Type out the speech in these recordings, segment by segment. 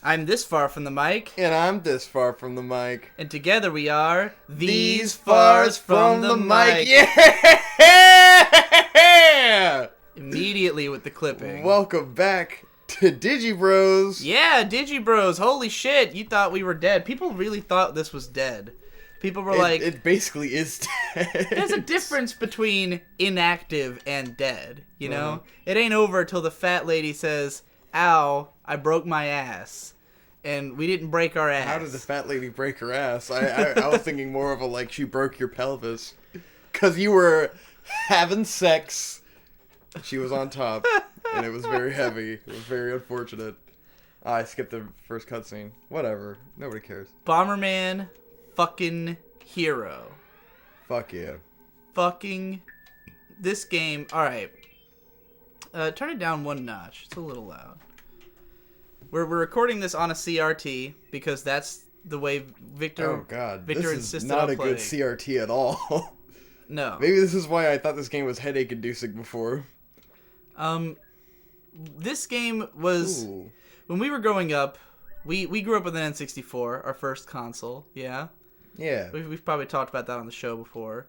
I'm this far from the mic. And I'm this far from the mic. And together we are these fars from the mic. Yeah! Immediately with the clipping. Welcome back to Digi Bros. Yeah, Digi Bros. Holy shit, you thought we were dead. People really thought this was dead. People were like... It basically is dead. There's a difference between inactive and dead, you know? It ain't over till the fat lady says, ow, I broke my ass. And we didn't break our ass. How did the fat lady break her ass? I was thinking more of a, like, she broke your pelvis. Because you were having sex. She was on top. And it was very heavy. It was very unfortunate. I skipped the first cutscene. Whatever. Nobody cares. Bomberman fucking Hero. Fuck yeah. Fucking this game. Alright. Turn it down one notch. It's a little loud. We're recording this on a CRT because that's the way Victor. Oh god, Victor this is insisted not on a good playing. CRT at all. No. Maybe this is why I thought this game was headache-inducing before. This game was when we were growing up. We grew up with an N64, our first console. Yeah. Yeah. We've probably talked about that on the show before.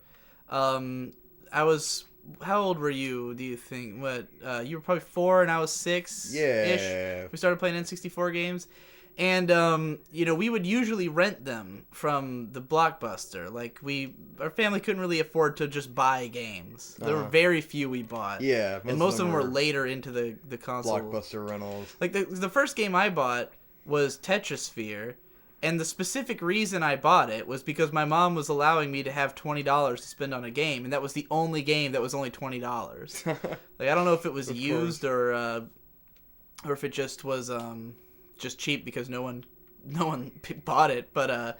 I was. How old were you, do you think? What, you were probably 4 and I was 6-ish. Yeah. We started playing N64 games. And, you know, we would usually rent them from the Blockbuster. Like, our family couldn't really afford to just buy games. There were very few we bought. Yeah. And most of them were later into the console. Blockbuster rentals. Like, the first game I bought was Tetrasphere. And the specific reason I bought it was because my mom was allowing me to have $20 to spend on a game, and that was the only game that was only $20. Like, I don't know if it was used or if it just was just cheap because no one bought it. But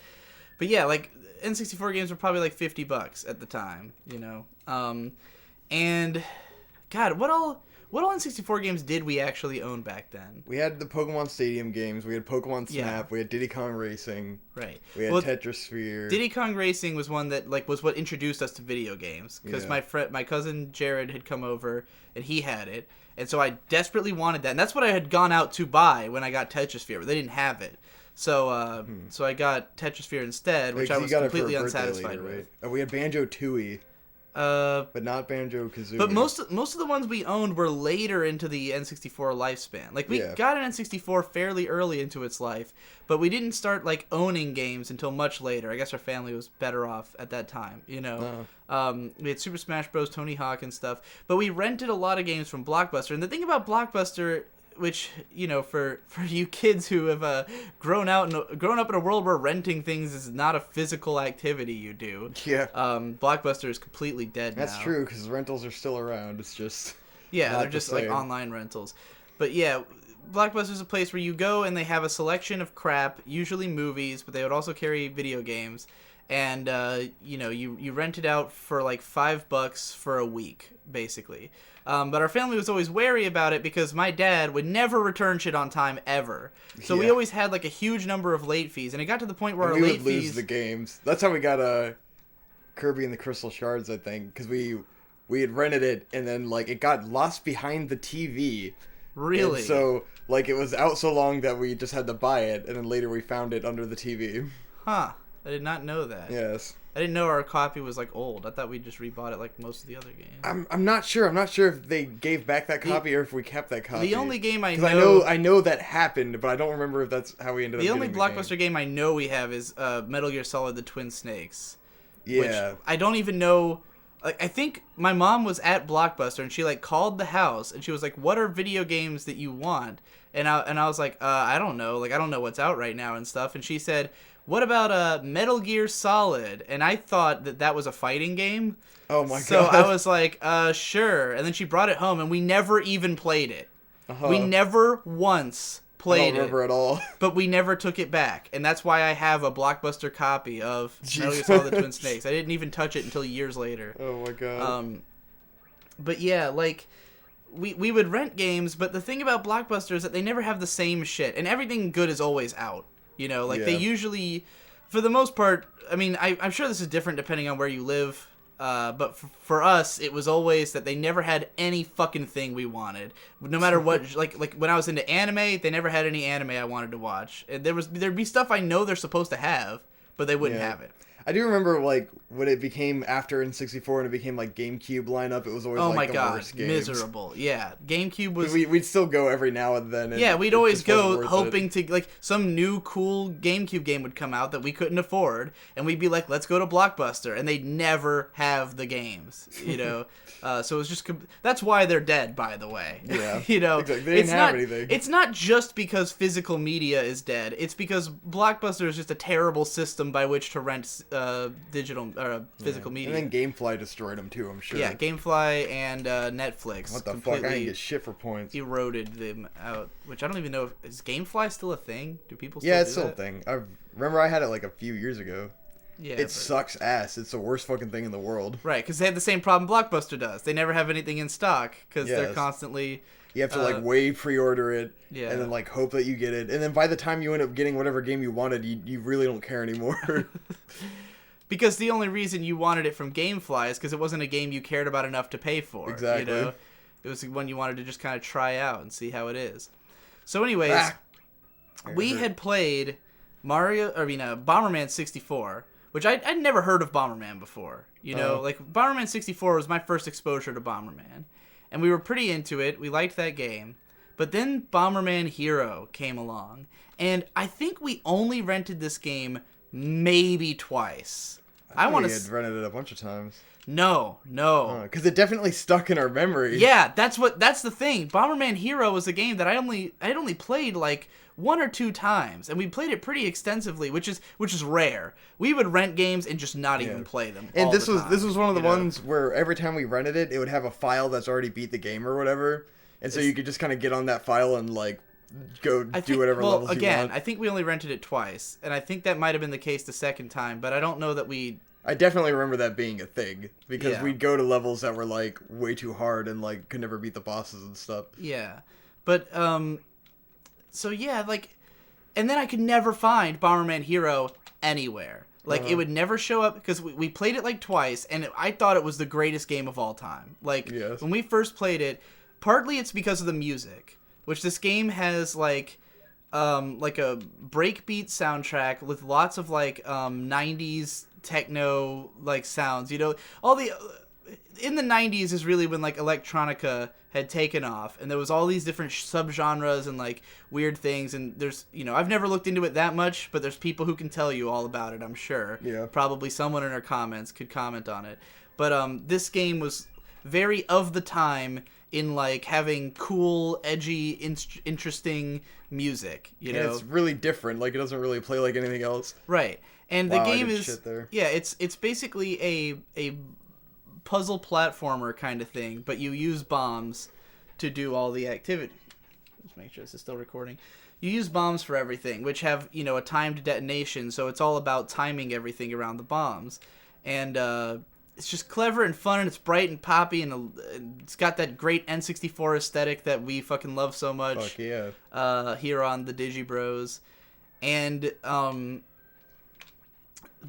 yeah, like N64 games were probably like $50 at the time, you know. And God, what all N64 games did we actually own back then? We had the Pokemon Stadium games. We had Pokemon Snap. Yeah. We had Diddy Kong Racing. Right. We had Tetrasphere. Diddy Kong Racing was one that was what introduced us to video games because my cousin Jared had come over and he had it, and so I desperately wanted that, and that's what I had gone out to buy when I got Tetrasphere, but they didn't have it. So so I got Tetrasphere instead, which I was completely unsatisfied with. Right? Oh, we had Banjo-Tooie. But not Banjo-Kazooie. But most of the ones we owned were later into the N64 lifespan. Like, we got an N64 fairly early into its life, but we didn't start, like, owning games until much later. I guess our family was better off at that time, you know? We had Super Smash Bros., Tony Hawk and stuff, but we rented a lot of games from Blockbuster. And the thing about Blockbuster, which, you know, for you kids who have grown up in a world where renting things is not a physical activity you do. Yeah. Blockbuster is completely dead now. That's true, because rentals are still around. It's just they're just like online rentals. But yeah, Blockbuster's a place where you go and they have a selection of crap, usually movies, but they would also carry video games. And you know, you rent it out for like $5 for a week, basically. But our family was always wary about it because my dad would never return shit on time ever. So we always had like a huge number of late fees, and it got to the point where our late fees... we would lose the games. That's how we got Kirby and the Crystal Shards, I think, because we had rented it, and then like it got lost behind the TV. Really? And so like it was out so long that we just had to buy it, and then later we found it under the TV. Huh. I did not know that. Yes. I didn't know our copy was like old. I thought we just rebought it like most of the other games. I'm not sure. I'm not sure if they gave back that copy or if we kept that copy. The only game I know... I know that happened, but I don't remember if that's how we ended up The getting only Blockbuster game I know we have is Metal Gear Solid: The Twin Snakes. Yeah. Which I don't even know... Like, I think my mom was at Blockbuster and she like called the house and she was like, "What are video games that you want?" And I was like, I don't know. Like, I don't know what's out right now and stuff. And she said, "What about Metal Gear Solid?" And I thought that was a fighting game. Oh my god. So I was like, sure. And then she brought it home and we never even played it. We never once played it. I don't remember at all. But we never took it back. And that's why I have a Blockbuster copy of Metal Gear Solid: The Twin Snakes. I didn't even touch it until years later. Oh my god. But yeah, like... We would rent games, but the thing about Blockbuster is that they never have the same shit. And everything good is always out. You know, like they usually, for the most part, I mean, I'm sure this is different depending on where you live But for us, it was always that they never had any fucking thing we wanted. No matter what, like when I was into anime, they never had any anime I wanted to watch. And there'd be stuff I know they're supposed to have, but they wouldn't have it. I do remember, like, when it became after N64 and it became, like, GameCube lineup, it was always, like, the worst games. Miserable. Yeah, GameCube was... We'd still go every now and then. And yeah, we'd always go hoping to, like, some new cool GameCube game would come out that we couldn't afford, and we'd be like, let's go to Blockbuster, and they'd never have the games, you know? So it was just... That's why they're dead, by the way. Yeah, you know? exactly. They didn't have anything. It's not just because physical media is dead. It's because Blockbuster is just a terrible system by which to rent... digital or physical media. And then GameFly destroyed them too, I'm sure. Yeah, GameFly and Netflix. What the fuck? I didn't get shit for points. Eroded them out, which I don't even know is GameFly still a thing? Do people still Yeah, it's do still that? a thing. I remember I had it like a few years ago. Yeah, it sucks ass. It's the worst fucking thing in the world. Right, because they have the same problem Blockbuster does. They never have anything in stock because they're constantly... You have to like way pre-order it, yeah. and then like hope that you get it, and then by the time you end up getting whatever game you wanted, you really don't care anymore. Because the only reason you wanted it from GameFly is because it wasn't a game you cared about enough to pay for. Exactly. You know? It was one you wanted to just kind of try out and see how it is. So anyways, we had played Bomberman 64, which I'd never heard of Bomberman before. You know, like Bomberman 64 was my first exposure to Bomberman. And we were pretty into it. We liked that game. But then Bomberman Hero came along. And I think we only rented this game maybe twice. I want to had rented it a bunch of times. No. Because it definitely stuck in our memory. Yeah, that's the thing. Bomberman Hero was a game that I only played like 1 or 2 times, and we played it pretty extensively, which is rare. We would rent games and just not even play them. And this was one of the ones where every time we rented it, it would have a file that's already beat the game or whatever, and so you could just kind of get on that file and like do whatever levels you want. I think we only rented it twice, and I think that might have been the case the second time, but I don't know that we... I definitely remember that being a thing, because we'd go to levels that were like way too hard and like could never beat the bosses and stuff. Yeah, but so yeah, like, and then I could never find Bomberman Hero anywhere. Like, it would never show up, because we played it like twice, and I thought it was the greatest game of all time. Like, when we first played it, partly it's because of the music, which this game has like a breakbeat soundtrack with lots of like 90s techno like sounds. You know, all the in the 90s is really when like electronica had taken off, and there was all these different subgenres and like weird things, and there's, you know, I've never looked into it that much, but there's people who can tell you all about it, I'm sure. Yeah. Probably someone in our comments could comment on it. But this game was very of the time in like having cool, edgy, interesting music, you know. It's really different. Like, it doesn't really play like anything else. Right. And the game is shit there. Yeah, it's basically a puzzle platformer kind of thing, but you use bombs to do all the activity. Let's make sure this is still recording. You use bombs for everything, which have, you know, a timed detonation, so it's all about timing everything around the bombs. And it's just clever and fun, and it's bright and poppy, and it's got that great N64 aesthetic that we fucking love so much. Fuck yeah. Here on the Digi Bros. And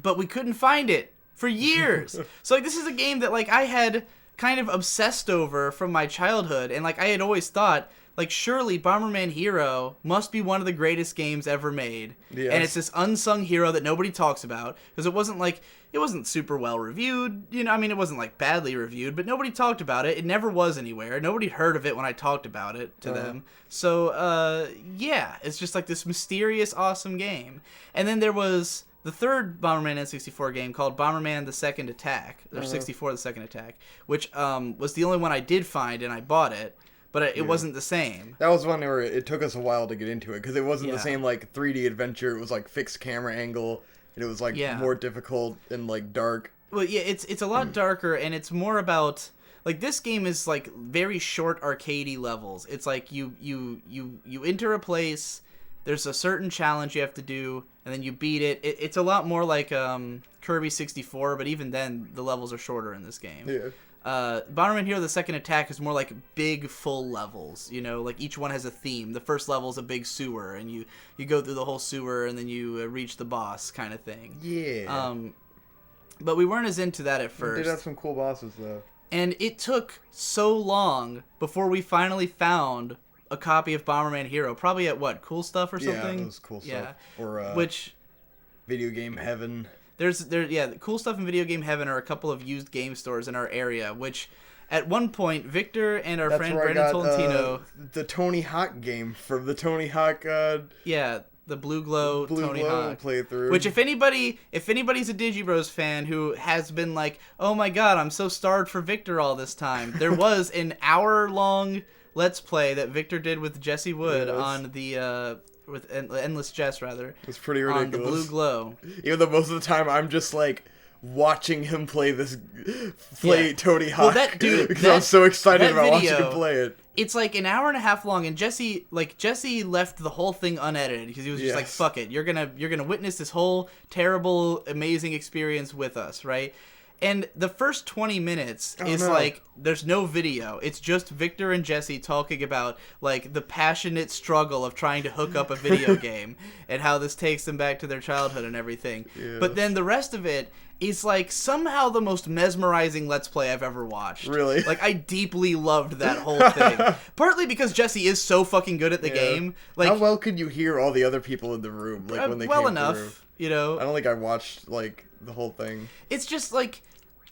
but we couldn't find it for years. So like, this is a game that like I had kind of obsessed over from my childhood, and like I had always thought, like, surely Bomberman Hero must be one of the greatest games ever made. Yes. And it's this unsung hero that nobody talks about, because it wasn't super well reviewed, you know. I mean, it wasn't like badly reviewed, but nobody talked about it. It never was anywhere. Nobody heard of it when I talked about it to them. So yeah, it's just like this mysterious, awesome game. And then there was the third Bomberman N64 game called Bomberman the Second Attack, or 64 the Second Attack, which was the only one I did find, and I bought it. But it wasn't the same. That was one where it took us a while to get into it, because it wasn't the same like 3D adventure. It was like fixed camera angle, and it was like more difficult and like dark. Well, yeah, it's a lot darker, and it's more about, like, this game is like very short arcadey levels. It's like you enter a place, there's a certain challenge you have to do, and then you beat it. It's a lot more like Kirby 64, but even then the levels are shorter in this game. Yeah. Bomberman Hero the Second Attack is more like big full levels, you know, like each one has a theme. The first level is a big sewer, and you go through the whole sewer, and then you reach the boss kind of thing. Yeah. But we weren't as into that at It first. did have some cool bosses, though. And it took so long before we finally found a copy of Bomberman Hero. Probably at what, Cool Stuff or something? Yeah, it was Cool Stuff. Yeah. Or which Video Game Heaven. Cool Stuff and Video Game Heaven are a couple of used game stores in our area, which at one point Victor and our friend Brandon Tolentino, the Tony Hawk game from the Tony Hawk the Blue Glow Tony Hawk playthrough. Which if anybody's a Digi Bros fan who has been like, "Oh my god, I'm so starved for Victor all this time." There was an hour-long Let's Play that Victor did with Jesse Wood on the with Endless Jess rather. It's pretty ridiculous. On the Blue Glow. Even though most of the time I'm just like watching him play Tony Hawk. Well, that dude, because I'm so excited about watching him play it. It's like an hour and a half long, and Jesse left the whole thing unedited because he was just like, "Fuck it, you're gonna witness this whole terrible, amazing experience with us, right?" And the first 20 minutes like, there's no video. It's just Victor and Jesse talking about, like, the passionate struggle of trying to hook up a video game and how this takes them back to their childhood and everything. Yeah. But then the rest of it is, like, somehow the most mesmerizing Let's Play I've ever watched. Really? Like, I deeply loved that whole thing. Partly because Jesse is so fucking good at the game. Like, how well could you hear all the other people in the room, like, when they came enough, through? You know? I don't think I watched, like, the whole thing. It's just, like,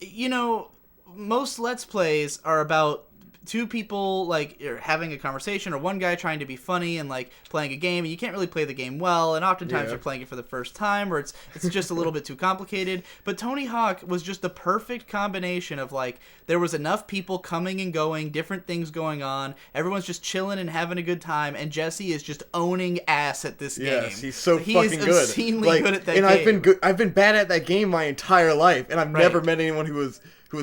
you know, most Let's Plays are about two people, like, having a conversation, or one guy trying to be funny and, like, playing a game, and you can't really play the game well, and oftentimes you're playing it for the first time, or it's just a little bit too complicated. But Tony Hawk was just the perfect combination of, like, there was enough people coming and going, different things going on, everyone's just chilling and having a good time, and Jesse is just owning ass at this game. Yes, he's so he fucking good. He is obscenely good at that game. I've been bad at that game my entire life, and I've never met anyone who was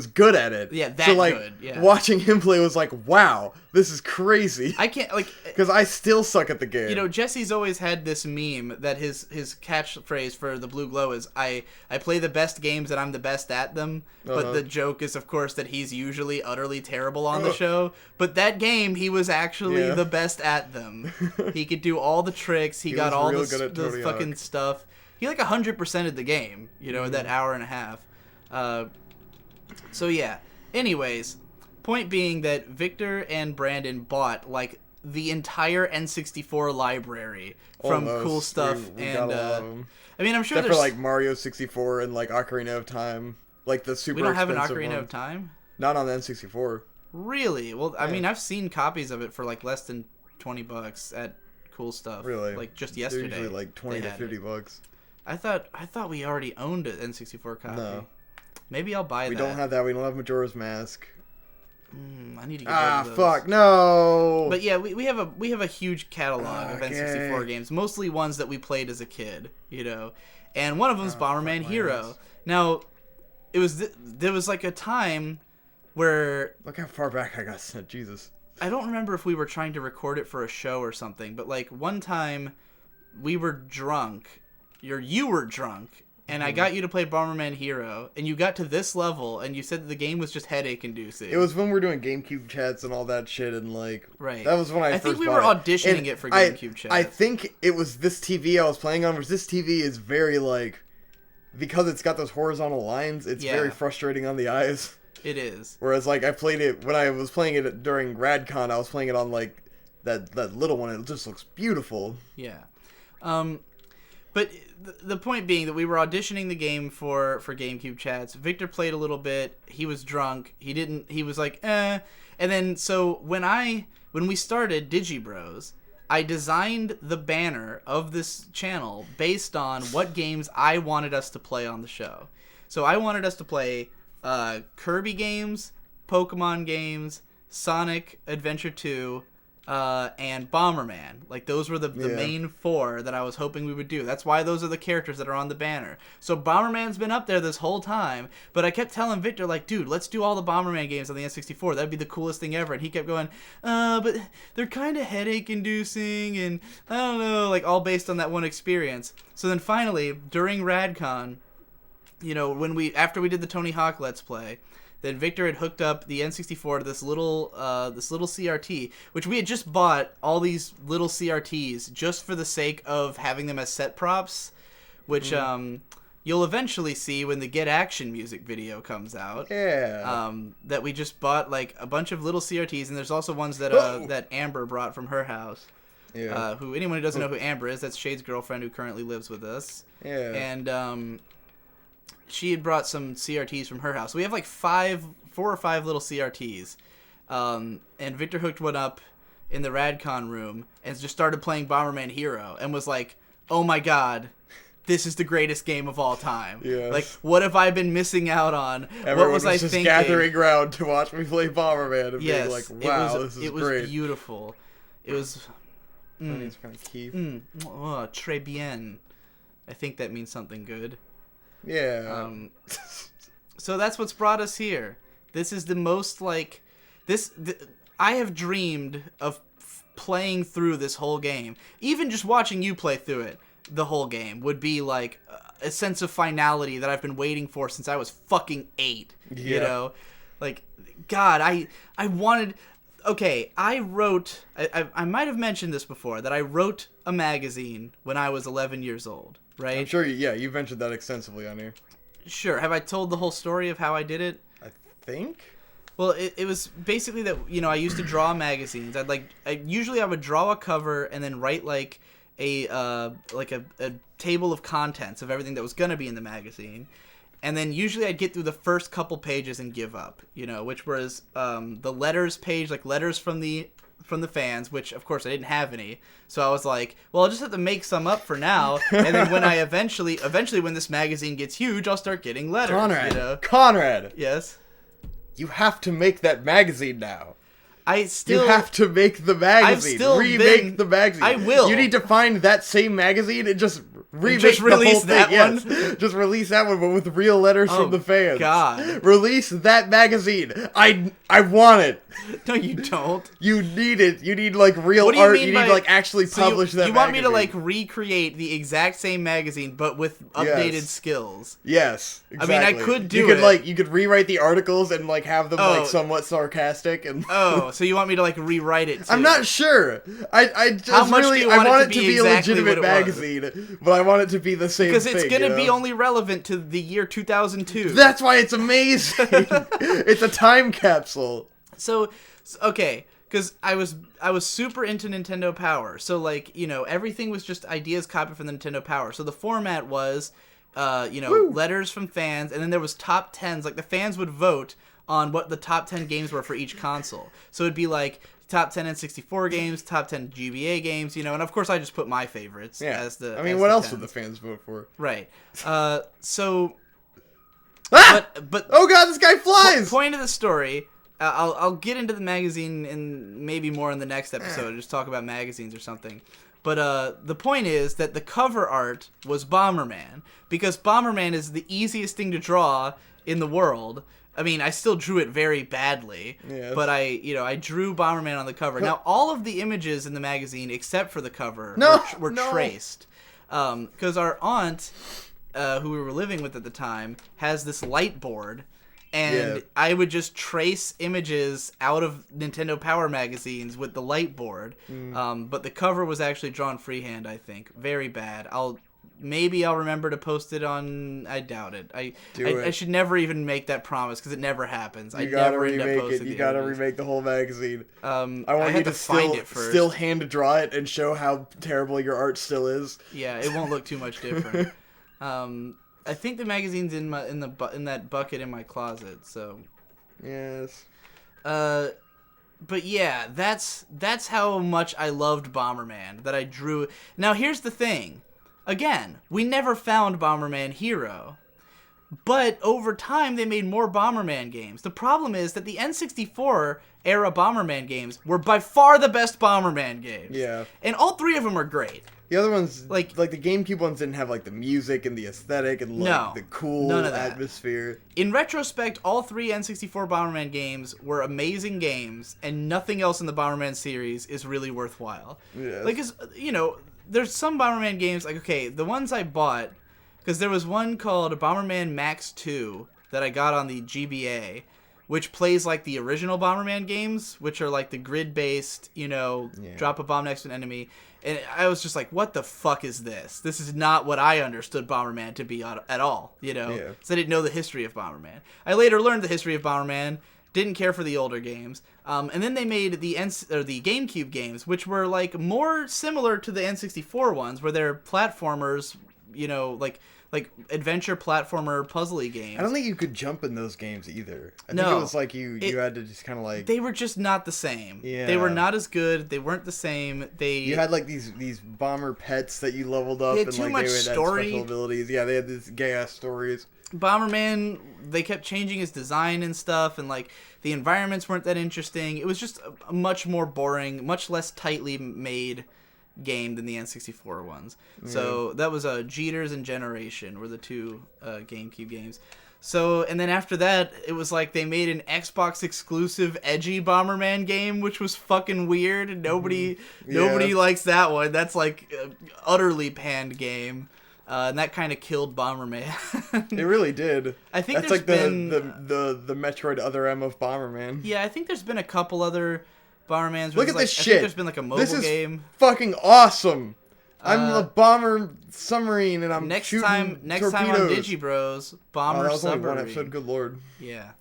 good at it. Yeah, that so, like, good. Yeah. Watching him play was like, wow, this is crazy. I can't, like... Because I still suck at the game. You know, Jesse's always had this meme that his catchphrase for the Blue Glow is, I play the best games and I'm the best at them. But the joke is, of course, that he's usually utterly terrible on the show. But that game, he was actually the best at them. He could do all the tricks. He got all the fucking stuff. He, like, 100%ed the game, you know, that hour and a half. So yeah, anyways, point being that Victor and Brandon bought, like, the entire N64 library from Cool Stuff. We got a lot of them. I mean, I'm sure except for, like, Mario 64 and, like, Ocarina of Time, like the super expensive We don't have an Ocarina one. of Time? Not on the N64. Really? Well, I mean, I've seen copies of it for, like, less than $20 at Cool Stuff. Really? Like, just yesterday. They're usually, like, $20 to $50. I thought we already owned an N64 copy. No. Maybe I'll buy that. We don't have that. We don't have Majora's Mask. I need to get one of those. Fuck, no! But yeah, we have a huge catalog of N64 games, mostly ones that we played as a kid, you know. And one of them is Bomberman Hero. Now, there was like a time where... Look how far back I got sent, Jesus. I don't remember if we were trying to record it for a show or something, but like one time we were drunk, you were drunk, and I got you to play Bomberman Hero, and you got to this level, and you said that the game was just headache-inducing. It was when we were doing GameCube chats and all that shit, and, like... Right. That was when I first think we bought were it. auditioning it for GameCube chats. I think it was this TV I was playing on, because this TV is very, like... Because it's got those horizontal lines, it's very frustrating on the eyes. It is. Whereas, like, I played it... When I was playing it during RadCon, I was playing it on, like, that little one, and it just looks beautiful. Yeah. But the point being that we were auditioning the game for GameCube chats. Victor played a little bit. He was drunk. He was like, eh. And then, so when we started Digi Bros, I designed the banner of this channel based on what games I wanted us to play on the show. So I wanted us to play Kirby games, Pokemon games, Sonic Adventure 2, and Bomberman. Like, those were the main four that I was hoping we would do. That's why those are the characters that are on the banner. So Bomberman's been up there this whole time, but I kept telling Victor, like, dude, let's do all the Bomberman games on the N64. That'd be the coolest thing ever. And he kept going, but they're kind of headache-inducing, and I don't know, like, all based on that one experience. So then finally, during RadCon, you know, after we did the Tony Hawk Let's Play, then Victor had hooked up the N64 to this little CRT, which we had just bought all these little CRTs just for the sake of having them as set props, which you'll eventually see when the Get Action music video comes out. Yeah. That we just bought like a bunch of little CRTs, and there's also ones that that Amber brought from her house. Yeah. Who anyone who doesn't know who Amber is, that's Shade's girlfriend who currently lives with us. Yeah. And she had brought some CRTs from her house. We have like 4 or 5 little CRTs. And Victor hooked one up in the Radcon room and just started playing Bomberman Hero and was like, "Oh my god, this is the greatest game of all time." Yes. Like, what have I been missing out on? Everyone what was I just thinking? gathering around to watch me play Bomberman and Yes, being like, wow, this is it was great. beautiful. It was... It's kind of key. Oh, très bien. I think that means something good. Yeah. So that's what's brought us here. This is the most, like... I have dreamed of playing through this whole game. Even just watching you play through it, the whole game, would be, like, a sense of finality that I've been waiting for since I was fucking 8. Yeah. You know? Like, God, I wanted... Okay, I wrote... I might have mentioned this before, that I wrote a magazine when I was 11 years old, right? I'm sure, you've mentioned that extensively on here. Sure. Have I told the whole story of how I did it? I think? Well, it was basically that, I used to draw magazines. Usually I would draw a cover and then write, like, a table of contents of everything that was going to be in the magazine. And then usually I'd get through the first couple pages and give up, which was the letters page, like letters from the fans, which of course I didn't have any. So I was like, well, I'll just have to make some up for now. And then when I eventually when this magazine gets huge, I'll start getting letters. Conrad! Yes? You have to make that magazine now. You have to make the magazine. Remake the magazine. I will. You need to find that same magazine and just remake just the whole release thing. that Yes. one? Just release that one, but with real letters from the fans. God. Release that magazine. I want it. No, you don't. You need it. You need, like, real What do you art. mean You by- need to, like, actually So publish that magazine. You want me to, like, recreate the exact same magazine, but with updated skills? Yes, exactly. I mean, I could do you could, it. Like, you could rewrite the articles and, like, have them, Oh. like, somewhat sarcastic and... Oh, so you want me to, like, rewrite it, too? I'm not sure. I just How much really... do you want I want it to be a exactly legitimate what it was? magazine, but I want it to be the same Because thing, it's going to be only relevant to the year 2002. That's why it's amazing. It's a time capsule. So okay, because I was super into Nintendo Power. So, like, everything was just ideas copied from the Nintendo Power. So the format was, letters from fans, and then there was top 10s. Like, the fans would vote on what the top 10 games were for each console. So it'd be like top 10 N64 games, top 10 GBA games, and of course I just put my favorites as the. I mean, as what the else 10s. would the fans vote for? Right. So. Ah! But Oh god, this guy flies! Point of the story. I'll get into the magazine and maybe more in the next episode. Just talk about magazines or something. But the point is that the cover art was Bomberman, because Bomberman is the easiest thing to draw in the world. I mean, I still drew it very badly, but I drew Bomberman on the cover. Now, all of the images in the magazine, except for the cover, were traced. Because our aunt, who we were living with at the time, has this light board. And I would just trace images out of Nintendo Power magazines with the light board. But the cover was actually drawn freehand, I think. Very bad. Maybe I'll remember to post it on... I doubt it. I should never even make that promise, because it never happens. You gotta remake it. You gotta remake the whole magazine. I want you to find it first. Still hand draw it and show how terrible your art still is. Yeah, it won't look too much different. I think the magazine's in that bucket in my closet. So, yes. But yeah, that's how much I loved Bomberman, that I drew. Now here's the thing. Again, we never found Bomberman Hero. But over time, they made more Bomberman games. The problem is that the N64 era Bomberman games were by far the best Bomberman games. Yeah. And all 3 of them are great. The other ones, like the GameCube ones, didn't have like the music and the aesthetic and like the cool atmosphere. In retrospect, all 3 N64 Bomberman games were amazing games, and nothing else in the Bomberman series is really worthwhile. Yes. Like, there's some Bomberman games, like, okay, the ones I bought, because there was one called Bomberman Max 2 that I got on the GBA, which plays like the original Bomberman games, which are like the grid-based, drop a bomb next to an enemy. And I was just like, what the fuck is this? This is not what I understood Bomberman to be at all, Yeah. So I didn't know the history of Bomberman. I later learned the history of Bomberman, didn't care for the older games. And then they made the GameCube games, which were like more similar to the N64 ones, where they're platformers, like adventure platformer puzzly games. I don't think you could jump in those games either. I think No. it was like you had to just kind of like... They were just not the same. Yeah. They were not as good. They weren't the same. You had like these bomber pets that you leveled up. They had and too like much they had story. special abilities. Yeah, they had these gay-ass stories. Bomberman, they kept changing his design and stuff, and like the environments weren't that interesting. It was just a much more boring, much less tightly made game than the N64 ones. So that was Jeeters and Generation were the two GameCube games. So, and then after that, it was like they made an Xbox exclusive edgy Bomberman game, which was fucking weird. Nobody likes that one. That's like utterly panned game. And that kind of killed Bomberman. It really did. I think that's there's like been the Metroid Other M of Bomberman. Yeah, I think there's been a couple other Bombermans. Look at this I shit. think there's been like a mobile this is game. Fucking awesome. I'm a bomber submarine and I'm next shooting time on torpedoes. Digi Bros, Bomber that was only Submarine. one episode. Good lord. Yeah.